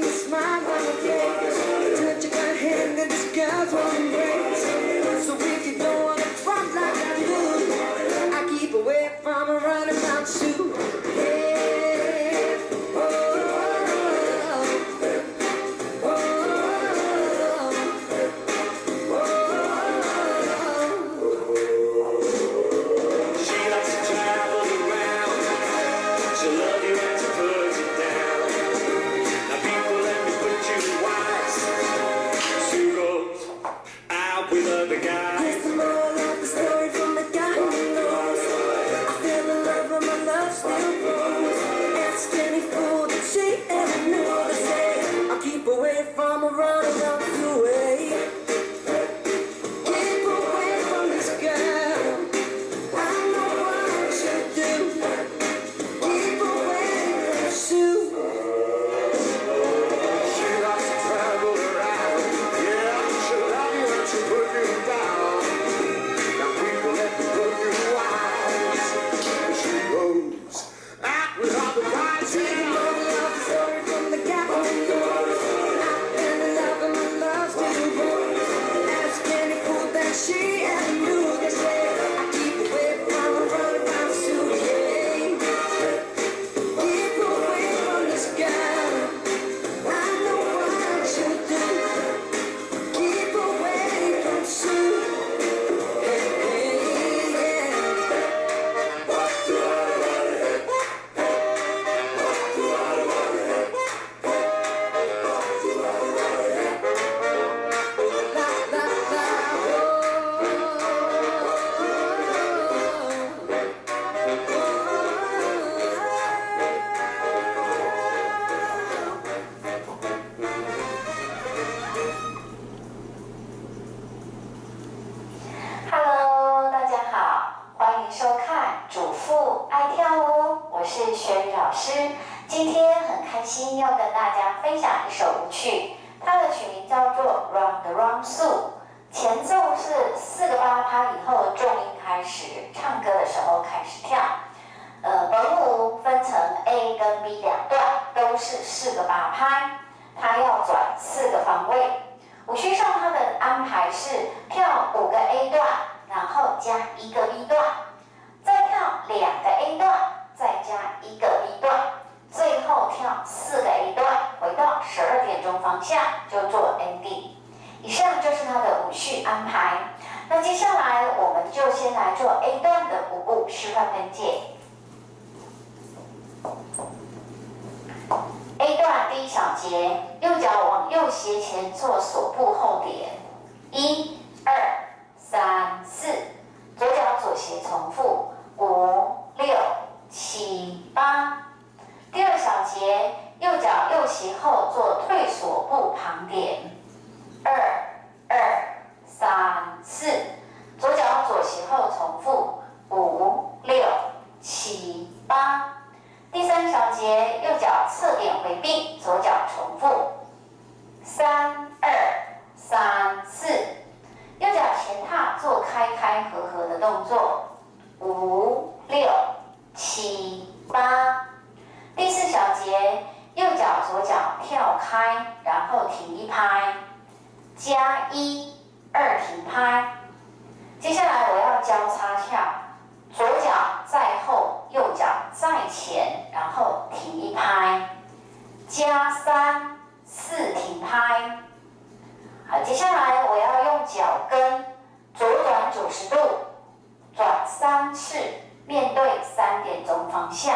a smile on your face. Touch of my hand and this girl's one embrace. So if you don't wanna front like I do, I keep away from a runabout Sue. Yeah. Oh, oh, oh, oh. She likes to travel around. She'll love you and she'll put you down. Now people, let me put you wise. Sue goes out with other guys. Here's the moral of the story from the guy who knows. I fell in love and my love still grows. Ask any fool that she ever knew to say, I'll keep away from a runabout way. Keep away from this girl. I know what I should do. Keep away from Sue. She likes to travel around. Yeah, she'll love you and she'll put you down. Now people, let me put you wise. She goes out with other guys. Here's the moral of the story from the guy who knows. I fell in love and my love still grows. Ask any fool that she ever knew to say, I keep away from a runabout Sue. Yeah. Keep away from this girl. I know what I should do. Keep away from Sue. Hey, hey, yeah. La, la, la, Hello， 大家好，欢迎收看主妇爱跳舞，我是雪雨老师。今天很开心要跟大家分享一首舞曲，它的曲名叫做 Run the Run Sue。前奏是4个8拍以后重音开始，唱歌的时候开始跳。本舞分成 A 跟 B 两段，都是4个8拍，它要转4个方位。舞序上它的安排是跳5个 A 段，然后加1个 B 段，再跳2个 A 段，再加1个 B 段，最后跳4个 A 段，回到12点钟方向就做 ending。以上就是它的舞序安排。那接下来我们就先来做 A 段的舞步示范分解。A 段第一小节，右脚往右斜前做锁步后点，1、2、3、4，左脚左斜重复5、6、7、8。第二小节，右脚右斜后做退锁步旁点，2、2、3、4，左脚左斜后重复5、6、7、8。第三小节，右脚侧点回并，左脚重复3、2、3、4，右脚前踏做开开合合的动作5、6、7、8。第四小节，右脚左脚跳开，然后停1拍，加1、2停拍。接下来我要交叉跳，左脚在后，右脚在前，然后停1拍，加3、4停拍。好，接下来我要用脚跟左转90度，转3次，面对3点钟方向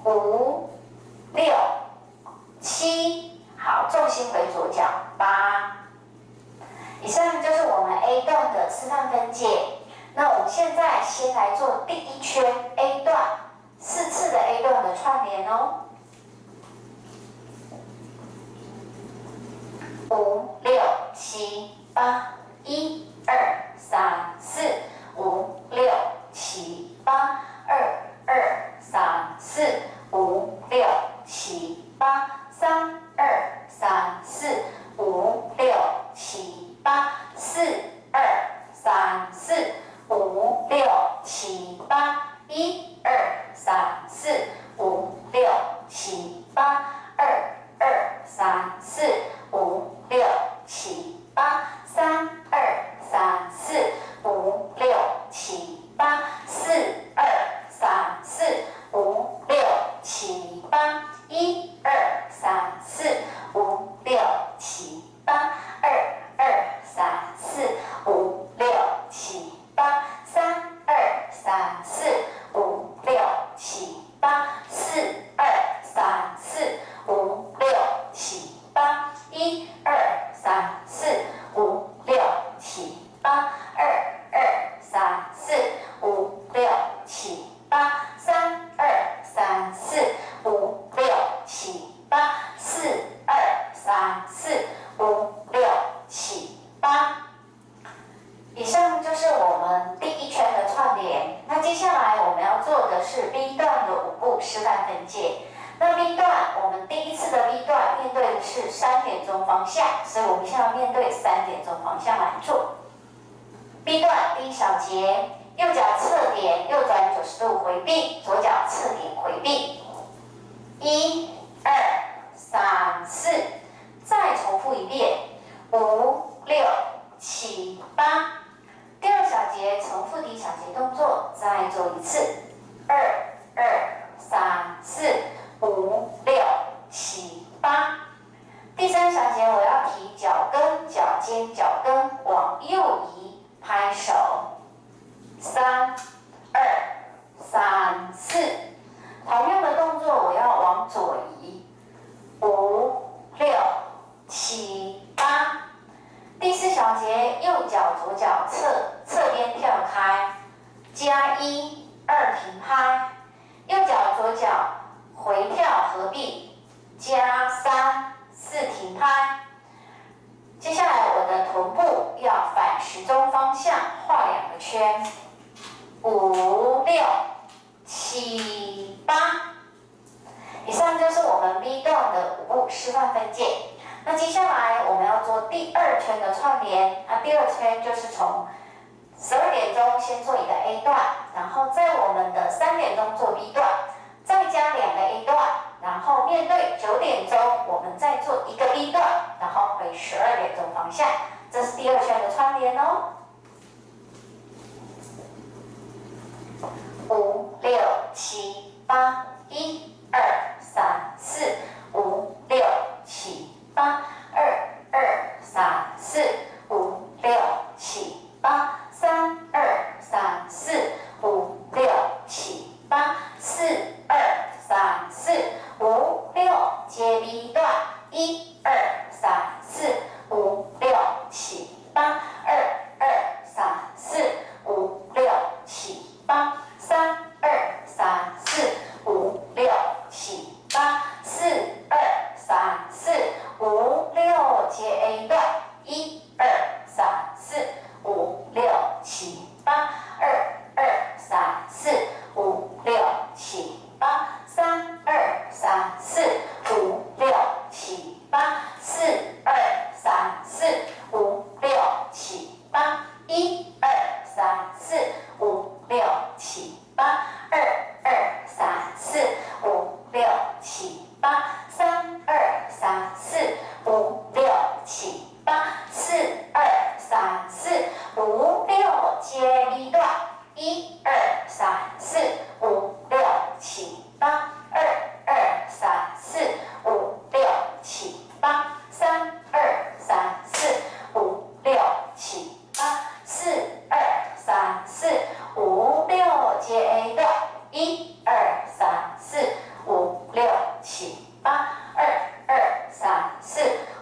，5、6、7，好，重心回左脚8。以上就是我们 A 段的示范分解。那我们现在先来做第一圈 A 段4次的 A 段的串联哦。5、6、7、8，1、2、3、4，5、6、7、8，2、2、3、4，5、6、7、8，3、2、3、4，5、6、7、8，4、2、3、4，5、6、7、8，1、2、3、4，5、6、7、8，2、2、的是3点钟方向，所以我们现在要面对3点钟方向来做。B 段第一小节，右脚侧点，右转90度回避，左脚侧点回避。1、2、3、4，再重复一遍。5、6、7、8。第二小节重复第一小节动作，再做一次。2、2、3、4、5、6、7、8。第三小节我要提脚跟、脚尖、脚跟往右移，拍手。3、2、3、4。同样的动作我要往左移。5、6、7、8。第四小节右脚左脚侧边跳开，加1、2停拍，右脚左脚回跳合璧，加3、4停拍。接下来我的臀部要反时钟方向画2个圈。5、6、7、8。以上就是我们 B 段的舞步示范分解。那接下来我们要做第2圈的串联。那第2圈就是从12点钟先做一个 A 段，然后在我们的3点钟做 B 段，再加2个 A 段，然后面对9点钟我们再做一个 B 段，然后回12点钟方向。这是第2圈的串联哦。5、6、7、8。1、2、3、4、5、6、7、8。2、2、3、4、5、6、7、8。3、2、3、4、5、6、7、8。4、2、3、4、5、6，接 B 段。1、2、3、4、5、6、7、8。2、2、3、4、5、6、7、8。3、2、3、4、5、6、7、8。4、2、3、4、5、6，接 A 段。1、2、3、4、5、6、7、8。2、2、3、4、5、6、7、8。3、2、3、4、5、6、7、8。4、2、3、4、5、6、7、8。1、2、3、4、5、6、7、8。2、2、3、4、5、6、7、8。3、2、3、4、5、6、7、8。4、2、3、4、5、6，接 B 段。1、2、3、4、5、6、7、8。2、2、3、4、5、6、7、8。3、2、3、4、5、6、7、8。4、2、3、4、5、6，接 A 段。1、2、3、4、5、6、7、8。2、2、3、4、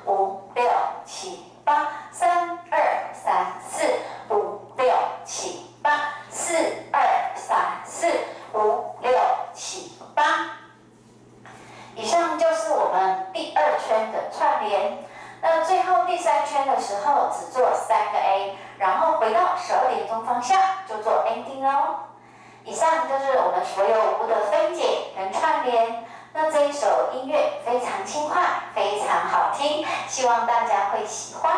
5、6、7、8。3、2、3、4、5、6、7、8。4、2、3、4、5、6、7、8。以上就是我们第2圈的串联。那最后第3圈的时候，只做3个 A， 然后回到12点钟方向就做 ending 哦。以上就是我们所有舞步的分解跟串联。那这一首音乐非常轻快，非常好听，希望大家会喜欢。